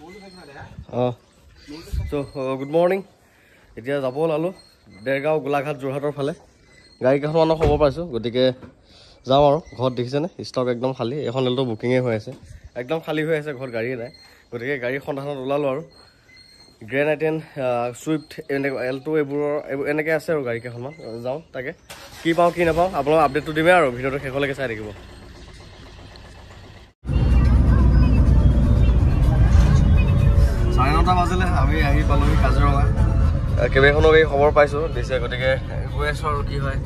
So good morning. এতিয়া যাব ওলালো দেৰগাঁও গোলাঘাট যোৰহাটৰ ফালে গাড়ী কেইখনমানৰ খবৰ পাইছোঁ গতিকে যাওঁ আৰু ঘৰত দেখিছেনে ষ্টক একদম খালী এখন এলটো বুকিঙে হৈ আছে একদম খালী হৈ আছে ঘৰত গাড়ী নাই গতিকে গাড়ী সন্ধানত ওলালোঁ আৰু গ্ৰেণ্ড আইটেন চুইফ্ট এলটো এইবোৰৰ এনেকৈ আছে আৰু গাড়ী কেইখনমান যাওঁ তাকে কি পাওঁ কি নাপাওঁ আপোনালোক আপডেটটো দিমেই আৰু ভিডিঅ'টো শেষলৈকে চাই থাকিব 9:30 বাজিলে আমি আহি পালোহি কাজিৰঙা কেইবাখনো গাড়ী খবৰ পাইছোঁ দিছে গতিকে গৈ আছোঁ আৰু কি হয়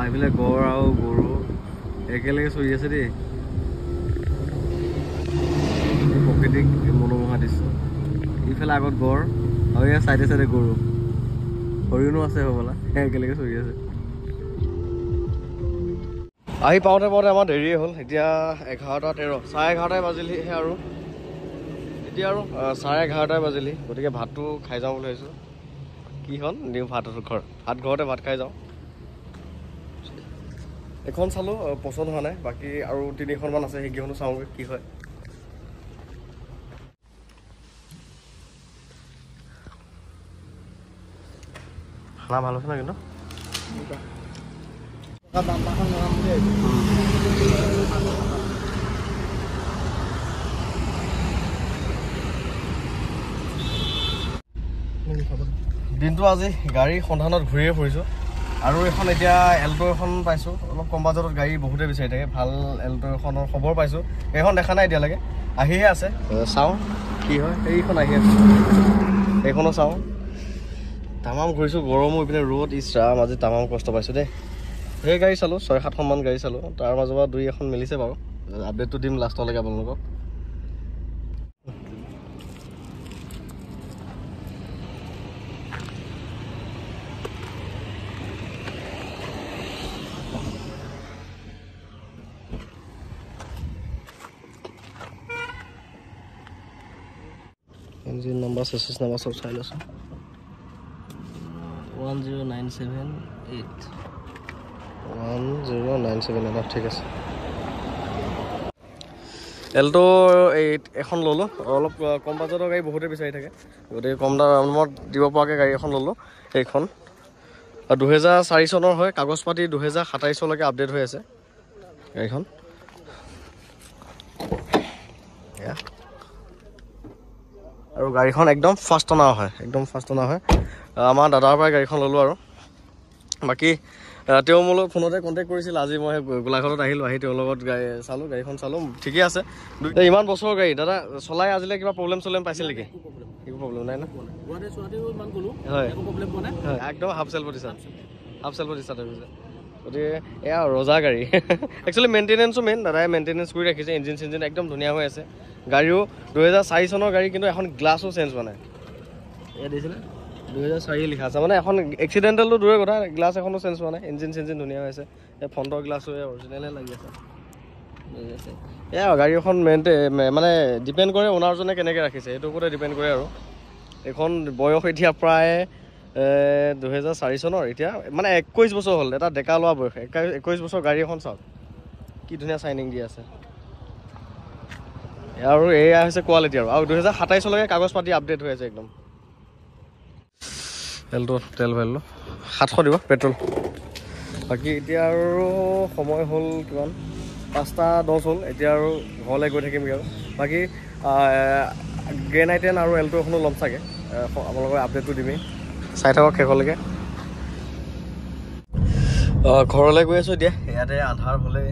এইফালে গড় আৰু গৰু একেলগে চৰি আছে দেই প্ৰকৃতিক মনোমোহা দৃশ্য ইফালে আগত গড় আৰু ইয়াৰ চাইডে চাইডে গৰু হৰিণো আছে হ'বলা একেলগে চৰি আছে আহি পাওঁতে আমাৰ দেৰিয়ে হ'ল এতিয়া 11:13 11:30 বাজিলেহে আৰু এতিয়া আৰু 11:30 বাজিলে গতিকে ভাতটো খাই যাওঁ বুলি ভাবিছোঁ কি হ'ল নিউ ভাত ঘৰতে ভাত খাই যাওঁ এখন চালোঁ পচন্দ হোৱা নাই বাকী আৰু 3খনমান আছে সেইকেইখনো চাওঁগৈ কি হয় খানা ভাল হৈছে না কিন্তু দিনটো আজি গাড়ী সন্ধানত ঘূৰিয়ে ফুৰিছোঁ আৰু এখন এতিয়া এল্টো এখন পাইছোঁ অলপ কম বাজেটত গাড়ী বহুতে বিচাৰি থাকে ভাল এল্টো এখনৰ খবৰ পাইছোঁ এইখন দেখা নাই এতিয়ালৈকে আহিহে আছে চাওঁ কি হয় এইখন আহি আছে এইখনো চাওঁ তামাম ঘূৰিছোঁ গৰমো ইপিনে ৰ'দ ইছৰাম আজি তামাম কষ্ট পাইছোঁ দেই সেই গাড়ী চালোঁ 6-7খনমান গাড়ী চালোঁ তাৰ মাজৰ পৰা 2-1খন মিলিছে বাৰু আপডেটটো দিম লাষ্টলৈকে আপোনালোকক ইঞ্জিন নাম্বাৰ চেচিছ নাম্বাৰ চব চাই লৈছোঁ 10978 ঠিক আছে এল্টো এখন ল'লোঁ অলপ কম বাজেটৰ গাড়ী বহুতে বিচাৰি থাকে গতিকে কম দামত দিব পৰাকৈ গাড়ী এখন ল'লোঁ এইখন 2004 চনৰ হয় কাগজ পাতি 2027 চনলৈকে আপডেট হৈ আছে গাড়ীখন আৰু গাড়ীখন একদম ফাষ্ট অনা হয় আমাৰ দাদাৰ পৰাই গাড়ীখন ল'লোঁ আৰু বাকী তেওঁ মোৰ লগত ফোনতে কণ্টেক্ট কৰিছিল আজি মই গোলাঘাটত আহিলোঁ আহি তেওঁৰ লগত চালোঁ গাড়ীখন চালোঁ ঠিকে আছে ইমান বছৰৰ গাড়ী দাদা চলাই আজিলৈ কিবা প্ৰব্লেম পাইছিল নেকি একো প্ৰব্লেম নাই না হয় একদম হাফ চেল্ফত দিছা গৈছে গতিকে এয়া ৰজা গাড়ী একচুৱেলি মেইনটেনেঞ্চো মেইন দাদাই মেইনটেনেঞ্চ কৰি ৰাখিছে ইঞ্জিন চিঞ্জিন একদম ধুনীয়া হৈ আছে গাড়ীও 2004 চনৰ গাড়ী কিন্তু এখন গ্লাছো চেঞ্জ হোৱা নাই এয়া দিছিলে 2004 লিখা আছে মানে এখন এক্সিডেণ্টেলটো দূৰৰ কথা গ্লাছ এখনো চেঞ্জ হোৱা নাই ইঞ্জিন চিঞ্জিন ধুনীয়া হৈ আছে এই ফ্ৰণ্টৰ গ্লাছো অৰিজিনেলহে লাগি আছে এয়া গাড়ী এখন মানে ডিপেণ্ড কৰে অ'নাৰজনে কেনেকৈ ৰাখিছে সেইটো ওপৰতে ডিপেণ্ড কৰে আৰু এইখন বয়স এতিয়া প্ৰায় 2004 চনৰ এতিয়া মানে 21 বছৰ হ'ল এটা ডেকা লোৱা বয়স 21 বছৰ গাড়ী এখন চাওক কি ধুনীয়া চাইনিং দি আছে আৰু এয়া হৈছে কোৱালিটি আৰু 2027 চনলৈকে কাগজ পাতি আপডেট হৈ আছে একদম এলটো তেল ভৰালোঁ 700 দিব পেট্ৰল বাকী এতিয়া আৰু সময় হ'ল কিমান 5:10 হ'ল এতিয়া আৰু ঘৰলৈ গৈ থাকিম আৰু বাকী গ্ৰেণ্ড আইটেন আৰু এল্টো এখনো ল'ম চাগে আপোনালোকৰ আপডেটটো দিমেই চাই থাকক শেষলৈকে ঘৰলৈ গৈ আছোঁ এতিয়া ইয়াতে আন্ধাৰ হ'লে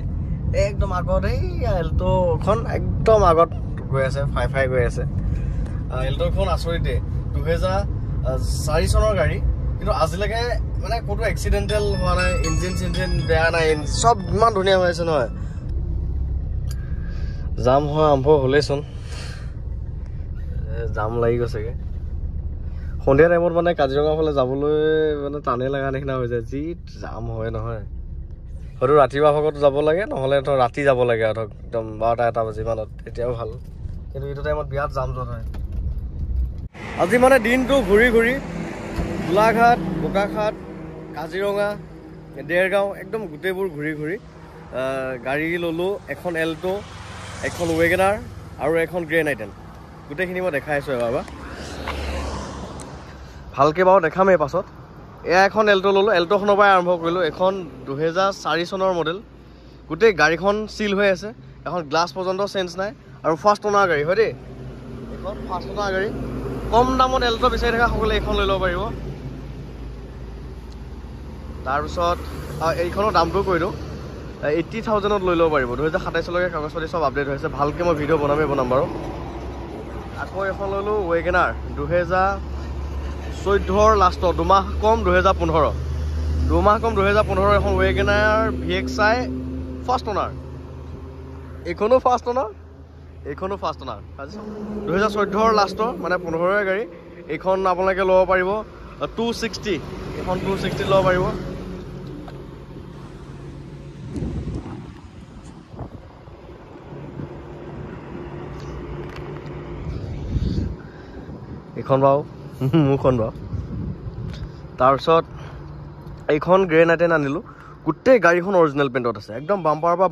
একদম আগত এই এল্টোখন একদম আগত গৈ আছে ফাই গৈ আছে এল্টোখন আচৰিত দেই 2004 চনৰ গাড়ী কিন্তু আজিলৈকে মানে ক'তো এক্সিডেণ্টেল হোৱা নাই ইঞ্জিন চিঞ্জিন বেয়া নাই চব ইমান ধুনীয়া হৈ আছে নহয় জাম হোৱা আৰম্ভ হ'লেইচোন জাম লাগি গৈছেগৈ সন্ধিয়া টাইমত মানে কাজিৰঙা ফালে যাবলৈ মানে টানে লগা নিচিনা হৈ যায় যি জাম হয় নহয় হয়তো ৰাতিপুৱা ভাগত যাব লাগে নহ'লে ধৰ ৰাতি যাব লাগে আৰু ধৰক একদম 12-1 বাজিমানত তেতিয়াও ভাল কিন্তু এইটো টাইমত বিৰাট জাম জট হয় আজি মানে দিনটো ঘূৰি ঘূৰি গোলাঘাট, বোকাখাট, কাজিৰঙা, দেৰগাঁও একদম গোটেইবোৰ ঘূৰি ঘূৰি গাড়ী ল'লোঁ। এখন এল্টো, এখন ৱেগনাৰ আৰু এখন গ্ৰেণ্ড আইটেন। গোটেইখিনি মই দেখাই আছোঁ এবাৰ ভালকৈ বাৰু দেখামেই পাছত। এয়া এখন এল্টো ল'লোঁ, এল্টোখনৰ পৰাই আৰম্ভ কৰিলোঁ। এখন 2004 চনৰ মডেল, গোটেই গাড়ীখন চিল হৈ আছে, এখন গ্লাছ পৰ্যন্ত চেঞ্জ নাই আৰু ফাৰ্ষ্ট অনাৰ গাড়ী হয় দেই। এখন ফাৰ্ষ্ট অনাৰ গাড়ী, কম দামত এল্টো বিচাৰি থকা সকলে এইখন লৈ ল'ব পাৰিব। তাৰপিছত এইখনৰ দামটো কৈ দিওঁ, 80,000ত লৈ ল'ব পাৰিব। 2027লৈকে কাগজ পাতি চব আপডেট হৈছে, ভালকৈ মই ভিডিঅ' বনাম বাৰু। আকৌ এখন ল'লোঁ ৱেগনাৰ, 2014 লাষ্টত, 2 মাহ কম 2015, 2 মাহ কম 2015 এখন ৱেগনাৰ VXI ফাৰ্ষ্ট অনাৰ। এইখনো ফাৰ্ষ্ট অনাৰ, এইখনো ফাৰ্ষ্ট অনাৰ। 2014 লাষ্টৰ মানে 15ৰ গাড়ী। এইখন আপোনালোকে ল'ব পাৰিব 260, এইখন 260 ল'ব পাৰিব। এইখন বাৰু মোৰখন বাৰু। তাৰপিছত এইখন গ্ৰেণ্ড আইটেন আনিলোঁ, গোটেই গাড়ীখন অৰিজিনেল পেইণ্টত আছে, একদম বাম্পাৰৰ পৰা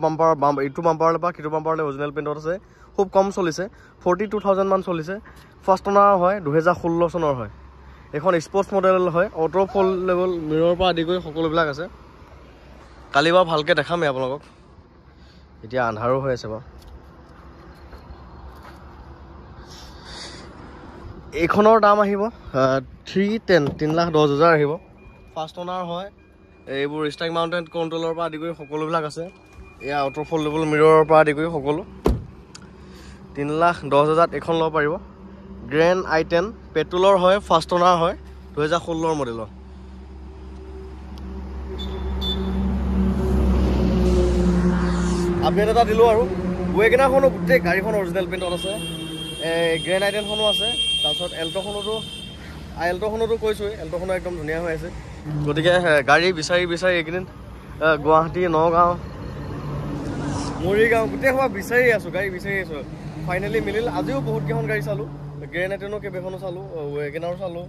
এইটো বাম্পাৰলৈ পৰা সিটো বাম্পাৰলৈ অৰিজিনেল পেইণ্টত আছে। খুব কম চলিছে, 42,000 মান চলিছে। ফাৰ্ষ্ট অনাৰ হয়, 2016 চনৰ হয়। এইখন স্পৰ্টছ মডেল হয়, অটো ফল্ডেবল মিৰৰ পৰা আদি কৰি সকলোবিলাক আছে। কালি বাৰু ভালকৈ দেখামেই আপোনালোকক, এতিয়া আন্ধাৰো হৈ আছে বাৰু। এইখনৰ দাম আহিব 3,10,000 আহিব। ফাৰ্ষ্ট অনাৰ হয়, এইবোৰ ষ্টাইক মাউণ্টেন কণ্ট্ৰলৰ পৰা আদি কৰি সকলোবিলাক আছে। এয়া অটো ফল্ডেবল মিৰৰ পৰা আদি কৰি সকলো। 3,10,000 এইখন ল'ব পাৰিব। গ্ৰেণ্ড আইটেন পেট্ৰলৰ হয়, ফাৰ্ষ্ট অনাৰ হয়, 2016 মডেলৰ। আপডেট এটা দিলোঁ আৰু। ৱেগনাৰখনো গোটেই গাড়ীখন অৰিজিনেল পেইণ্টত আছে, গ্ৰেণ্ড আইটেনখনো আছে। তাৰপিছত এল্টোখনতো কৈছোঁৱেই, এল্টোখনো একদম ধুনীয়া হৈ আছে। গতিকে গাড়ী বিচাৰি এইকেইদিন গুৱাহাটী, নগাঁও, মৰিগাঁও গোটেই সময় বিচাৰি আছোঁ, গাড়ী বিচাৰি আছোঁ। ফাইনেলি মিলিল। আজিও বহুতকেইখন গাড়ী চালোঁ, গ্ৰেণ্ড আইটেনো কেইবাখনো চালোঁ, ৱেগনাৰো চালোঁ,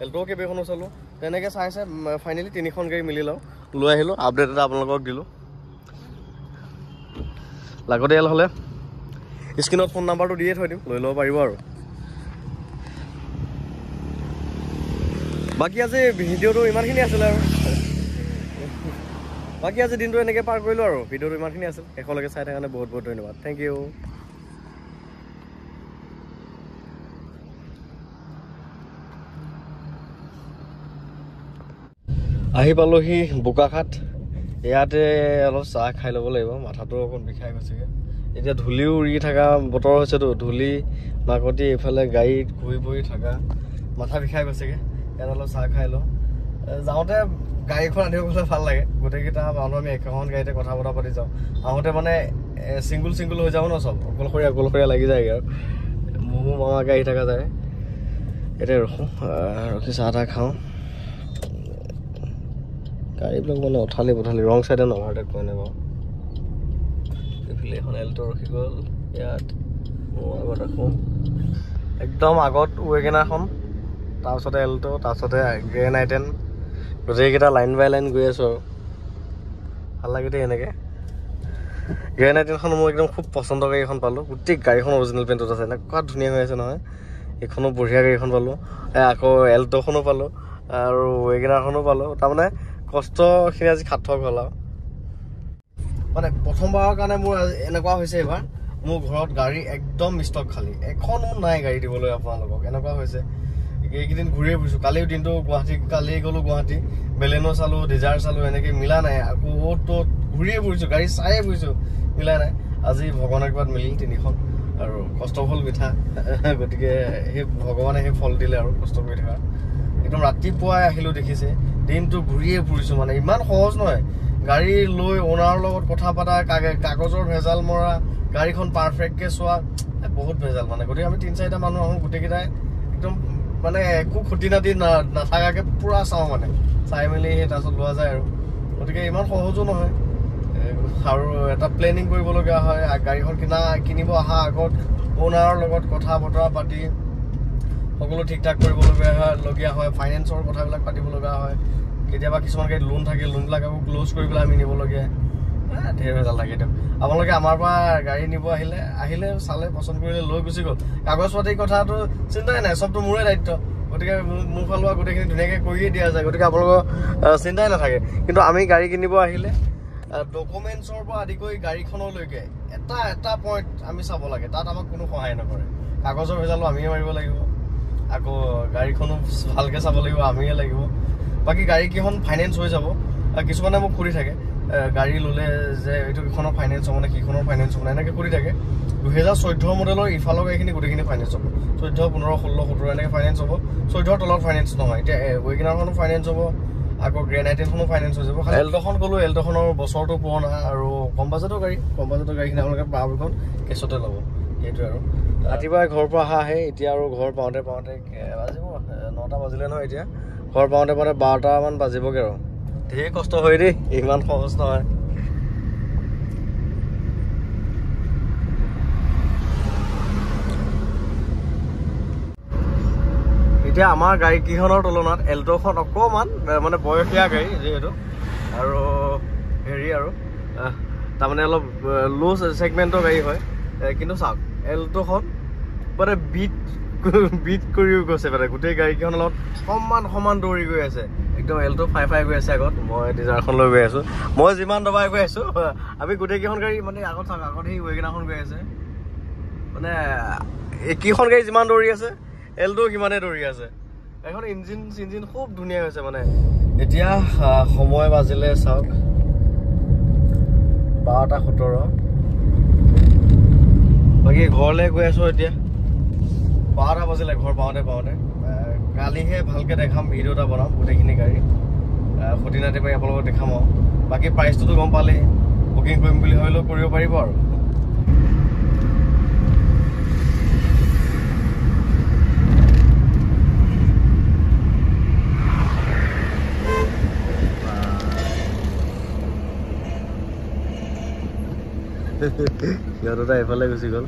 এল্টোও কেইবাখনো চালোঁ। তেনেকৈ চাইছে ফাইনেলি 3খন গাড়ী মিলিল আৰু লৈ আহিলোঁ। আপডেট এটা আপোনালোকক দিলোঁ। লাগতিয়াল হ'লে স্ক্ৰীণত ফোন নাম্বাৰটো দিয়ে থৈ দিম, লৈ ল'ব পাৰিব আৰু। বাকী আজি ভিডিঅ'টো ইমানখিনি আছিলে আৰু। বাকী আজি দিনটো এনেকৈ পাৰ কৰিলোঁ আৰু। ভিডিঅ'টো ইমানখিনি আছিল, শেষলৈকে চাই থকাৰ কাৰণে বহুত বহুত ধন্যবাদ। Thank you. আহি পালোহি বোকাখাট। ইয়াতে অলপ চাহ খাই ল'ব লাগিব, মাথাটো অকণ বিষাই গৈছেগৈ। এতিয়া ধূলিও উৰি থকা বতৰ হৈছেতো, ধূলি মাকতি এইফালে গাড়ীত ঘূৰি থকা, মাথা বিষাই গৈছেগৈ। ইয়াত অলপ চাহ খাই লওঁ। যাওঁতে গাড়ীখন আনিব গ'লে ভাল লাগে, গোটেইকেইটা মানুহ আমি একেখন গাড়ীতে কথা বতৰা পাতি যাওঁ। আহোঁতে মানে চিংগুল হৈ যাব ন, চব অকলশৰীয়া লাগি যায়গৈ আৰু। মহো মামাকৈ আহি থকা যায়। এতিয়া ৰখি চাহ তাহ খাওঁ। গাড়ীবিলাক মানে উঠালি ৰং চাইডে নভাৰটেক কৰে নে বাৰু। এইফালে এখন এল্টো ৰখি গ'ল, ইয়াত মই আগত ৰাখোঁ। একদম আগত ৱেগনাৰখন, তাৰপিছতে এল্টো, তাৰপিছতে গ্ৰেণ্ড আইটেন, গোটেইকেইটা লাইন বাই লাইন গৈ আছোঁ আৰু। ভাল লাগে দেই এনেকৈ। গ্ৰেণ্ড আইটেনখন মোৰ একদম খুব পচন্দৰ গাড়ীখন পালোঁ। গোটেই গাড়ীখন অৰিজিনেল পেইণ্টত আছে, এনেকুৱা ধুনীয়া হৈ আছে নহয়। এইখনো বঢ়িয়া গাড়ীখন পালোঁ। আকৌ এল্টোখনো পালোঁ আৰু ৱেগনাৰখনো পালোঁ। তাৰমানে কষ্টখিনি আজি সাৰ্থক হ'ল আৰু। মানে প্ৰথমবাৰৰ কাৰণে মোৰ এনেকুৱা হৈছে এইবাৰ, মোৰ ঘৰত গাড়ী একদম ষ্টক খালী, এখনো নাই গাড়ী দিবলৈ আপোনালোকক। এনেকুৱা হৈছে, এইকেইদিন ঘূৰিয়ে ফুৰিছোঁ। কালিও দিনটো কালি গ'লোঁ গুৱাহাটী, বেলেনো চালোঁ, ডিজাৰ চালোঁ, এনেকৈ মিলা নাই। আকৌ ত'ত ঘূৰিয়ে ফুৰিছোঁ, গাড়ী চায়ে ফুৰিছোঁ, মিলা নাই। আজি ভগৱানৰ কৃপাত মিলিল 3খন আৰু কষ্টফল মিঠা। গতিকে সেই ভগৱানে সেই ফল দিলে আৰু কষ্ট কৰি থকা। একদম ৰাতিপুৱাই আহিলোঁ, দেখিছে দিনটো ঘূৰিয়ে ফুৰিছোঁ। মানে ইমান সহজ নহয় গাড়ী লৈ অ'নাৰৰ লগত কথা পতা, কাগজৰ ভেজাল মৰা, গাড়ীখন পাৰফেক্টকৈ চোৱা, বহুত ভেজাল মানে। গতিকে আমি 3-4টা মানুহ আহোঁ, গোটেইকেইটাই একদম মানে একো খুটি নাতি নাথাকাকৈ পূৰা চাওঁ, মানে চাই মেলি সেই তাৰপিছত লোৱা যায় আৰু। গতিকে ইমান সহজো নহয় আৰু এটা প্লেনিং কৰিবলগীয়া হয়। গাড়ীখন কিনিব অহা আগত অ'নাৰৰ লগত কথা বতৰা পাতি সকলো ঠিক ঠাক কৰিবলগীয়া হয় ফাইনেন্সৰ কথাবিলাক পাতিব লগা হয় কেতিয়াবা কিছুমান গাড়ীত লোন থাকে লোনবিলাক আকৌ ক্লোজ কৰি পেলাই আমি নিবলগীয়া ঢেৰ ভেজাল থাকে দিয়ক আপোনালোকে আমাৰ পৰা গাড়ী নিব আহিলে চালে পচন্দ কৰিলে লৈ গুচি গ'ল কাগজ পাতিৰ কথাটো চিন্তাই নাই চবটো মোৰে দায়িত্ব গতিকে মোৰ ফালৰ পৰা গোটেইখিনি ধুনীয়াকৈ কৰিয়ে দিয়া যায় গতিকে আপোনালোকৰ চিন্তাই নাথাকে কিন্তু আমি গাড়ী কিনিব আহিলে ডকুমেণ্টছৰ পৰা আদি কৰি গাড়ীখনলৈকে এটা পইণ্ট আমি চাব লাগে তাত আমাক কোনো সহায় নকৰে কাগজৰ ভেজালো আমিয়ে মাৰিব লাগিব আকৌ গাড়ীখনো ভালকৈ চাব লাগিব আমিয়ে লাগিব বাকী গাড়ীকেইখন ফাইনেন্স হৈ যাব কিছুমানে মোক সুধি থাকে গাড়ী ল'লে যে এইটো কেইখনৰ ফাইনেন্স হ'ব নে সেইখনৰ ফাইনেন্স হ'ব নে এনেকৈ কৰি থাকে 2014 মডেলৰ ইফালৰ গাড়ীখিনি গোটেইখিনি ফাইনেন্স হ'ব 14 15 16 17 এনেকৈ ফাইনেন্স হ'ব 14 তলত ফাইনেন্স নহয় এতিয়া ৱেগনাৰখনো ফাইনেন্স হ'ব আকৌ গ্ৰেণ্ড আইটেনখনো ফাইনেন্স হৈ যাব এল্ট'খন ক'লোঁ এল্ট'খনৰ বছৰটো পুৰণা আৰু কম বাজেটৰ গাড়ীখিনি আপোনালোকে পৰাপক্ষত কেছতে ল'ব সেইটোৱে আৰু ৰাতিপুৱাই ঘৰৰ পৰা আহে এতিয়া আৰু ঘৰ পাওঁতে বাজিব 9টা বাজিলে নহয় এতিয়া ঘৰ পাওঁতে 12টামান বাজিবগৈ আৰু ঢেৰ কষ্ট হয় দেই ইমান সহজ নহয় এতিয়া আমাৰ গাড়ীকেইখনৰ তুলনাত এল্ট'খন অকণমান মানে বয়সীয়া গাড়ী যিহেতু আৰু হেৰি আৰু তাৰমানে অলপ ল' ছেগমেণ্টৰ গাড়ী হয় কিন্তু চাওক এল্ট'খন মানে বিট কৰিও গৈছে মানে গোটেই গাড়ীকেইখনৰ লগত সমান দৌৰি গৈ আছে একদম এল্টো ফাই গৈ আছে আগত মই ডিজাৰখন লৈ গৈ আছোঁ মই যিমান দবাই গৈ আছোঁ আমি গোটেইকেইখন গাড়ী মানে আগত চাওক আগত সেই ৱেগনাৰখন গৈ আছে মানে এইকেইখন গাড়ী যিমান দৌৰি আছে এল্টো সিমানেই দৌৰি আছে এখন ইঞ্জিন খুব ধুনীয়া হৈছে মানে এতিয়া সময় বাজিলে চাওক 12:17 বাকী ঘৰলৈ গৈ আছোঁ এতিয়া 12টা বাজিলে ঘৰ পাওঁতে কালিহে ভালকৈ দেখাম ভিডিঅ' এটা বনাম গোটেইখিনি গাড়ী খুঁটিনাটি পাই আপোনালোকক দেখাম আৰু বাকী প্ৰাইচটোতো গম পালেই বুকিং কৰিম বুলি ভাবিলেও কৰিব পাৰিব আৰু সিহঁতটা এইফালে গুচি গ'ল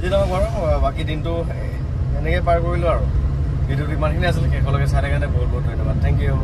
যি নহওক বাৰু বাকী দিনটো এনেকৈ পাৰ কৰিলোঁ আৰু ভিডিঅ'টো ইমানখিনি আছিলে শেষলৈকে চাই কাৰণে বহুত ধন্যবাদ থেংক ইউ